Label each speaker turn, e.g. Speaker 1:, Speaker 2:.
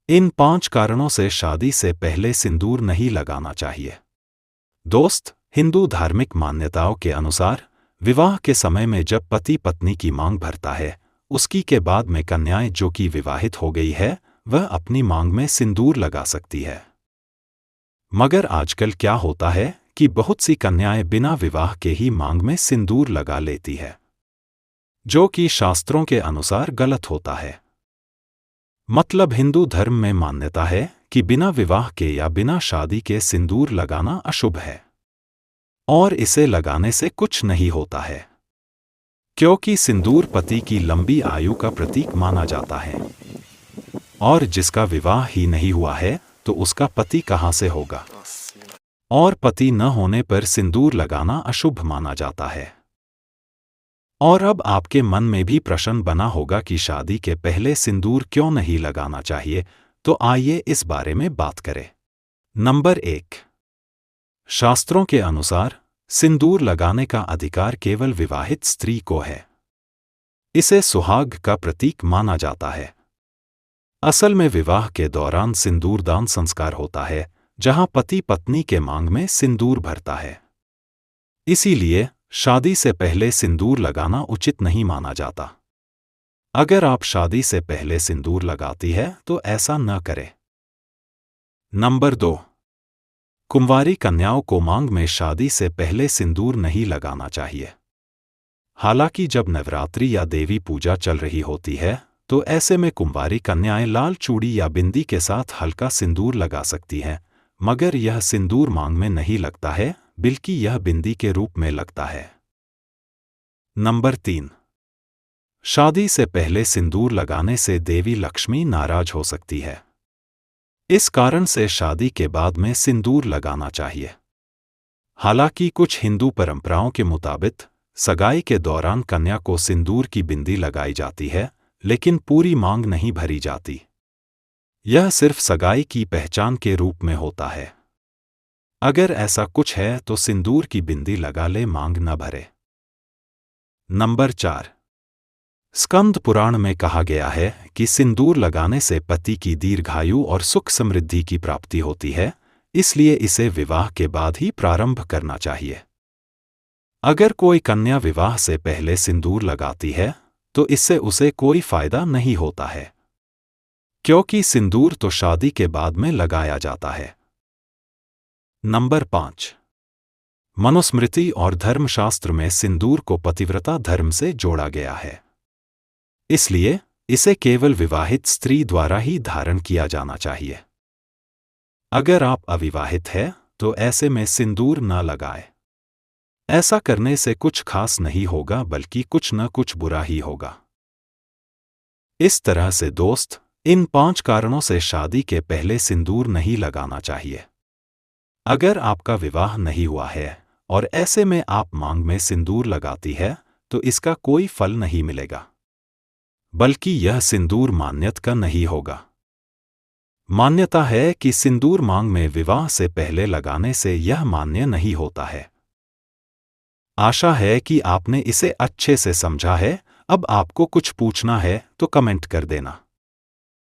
Speaker 1: इन 5 कारणों से शादी से पहले सिंदूर नहीं लगाना चाहिए। दोस्त, हिंदू धार्मिक मान्यताओं के अनुसार विवाह के समय में जब पति पत्नी की मांग भरता है, उसकी के बाद में कन्याएं जो कि विवाहित हो गई है वह अपनी मांग में सिंदूर लगा सकती है। मगर आजकल क्या होता है कि बहुत सी कन्याएं बिना विवाह के ही मांग में सिंदूर लगा लेती है, जो कि शास्त्रों के अनुसार गलत होता है। मतलब हिंदू धर्म में मान्यता है कि बिना विवाह के या बिना शादी के सिंदूर लगाना अशुभ है और इसे लगाने से कुछ नहीं होता है, क्योंकि सिंदूर पति की लंबी आयु का प्रतीक माना जाता है और जिसका विवाह ही नहीं हुआ है तो उसका पति कहाँ से होगा, और पति न होने पर सिंदूर लगाना अशुभ माना जाता है। और अब आपके मन में भी प्रश्न बना होगा कि शादी के पहले सिंदूर क्यों नहीं लगाना चाहिए, तो आइए इस बारे में बात करें। नंबर 1, शास्त्रों के अनुसार सिंदूर लगाने का अधिकार केवल विवाहित स्त्री को है। इसे सुहाग का प्रतीक माना जाता है। असल में विवाह के दौरान सिंदूरदान संस्कार होता है, जहां पति पत्नी के मांग में सिंदूर भरता है। इसीलिए शादी से पहले सिंदूर लगाना उचित नहीं माना जाता। अगर आप शादी से पहले सिंदूर लगाती है तो ऐसा न करें। नंबर 2, कुंवारी कन्याओं को मांग में शादी से पहले सिंदूर नहीं लगाना चाहिए। हालांकि जब नवरात्रि या देवी पूजा चल रही होती है तो ऐसे में कुंवारी कन्याएं लाल चूड़ी या बिंदी के साथ हल्का सिंदूर लगा सकती हैं, मगर यह सिंदूर मांग में नहीं लगता है, बल्कि यह बिंदी के रूप में लगता है। नंबर 3, शादी से पहले सिंदूर लगाने से देवी लक्ष्मी नाराज हो सकती है। इस कारण से शादी के बाद में सिंदूर लगाना चाहिए। हालांकि कुछ हिंदू परंपराओं के मुताबिक सगाई के दौरान कन्या को सिंदूर की बिंदी लगाई जाती है, लेकिन पूरी मांग नहीं भरी जाती। यह सिर्फ सगाई की पहचान के रूप में होता है। अगर ऐसा कुछ है तो सिंदूर की बिंदी लगा ले, मांग न भरे। नंबर 4, स्कंद पुराण में कहा गया है कि सिंदूर लगाने से पति की दीर्घायु और सुख समृद्धि की प्राप्ति होती है, इसलिए इसे विवाह के बाद ही प्रारंभ करना चाहिए। अगर कोई कन्या विवाह से पहले सिंदूर लगाती है तो इससे उसे कोई फायदा नहीं होता है, क्योंकि सिंदूर तो शादी के बाद में लगाया जाता है। नंबर 5, मनुस्मृति और धर्मशास्त्र में सिंदूर को पतिव्रता धर्म से जोड़ा गया है, इसलिए इसे केवल विवाहित स्त्री द्वारा ही धारण किया जाना चाहिए। अगर आप अविवाहित हैं तो ऐसे में सिंदूर न लगाएं। ऐसा करने से कुछ खास नहीं होगा, बल्कि कुछ न कुछ बुरा ही होगा। इस तरह से दोस्त, इन 5 कारणों से शादी के पहले सिंदूर नहीं लगाना चाहिए। अगर आपका विवाह नहीं हुआ है और ऐसे में आप मांग में सिंदूर लगाती है तो इसका कोई फल नहीं मिलेगा, बल्कि यह सिंदूर मान्यता का नहीं होगा। मान्यता है कि सिंदूर मांग में विवाह से पहले लगाने से यह मान्य नहीं होता है। आशा है कि आपने इसे अच्छे से समझा है। अब आपको कुछ पूछना है तो कमेंट कर देना।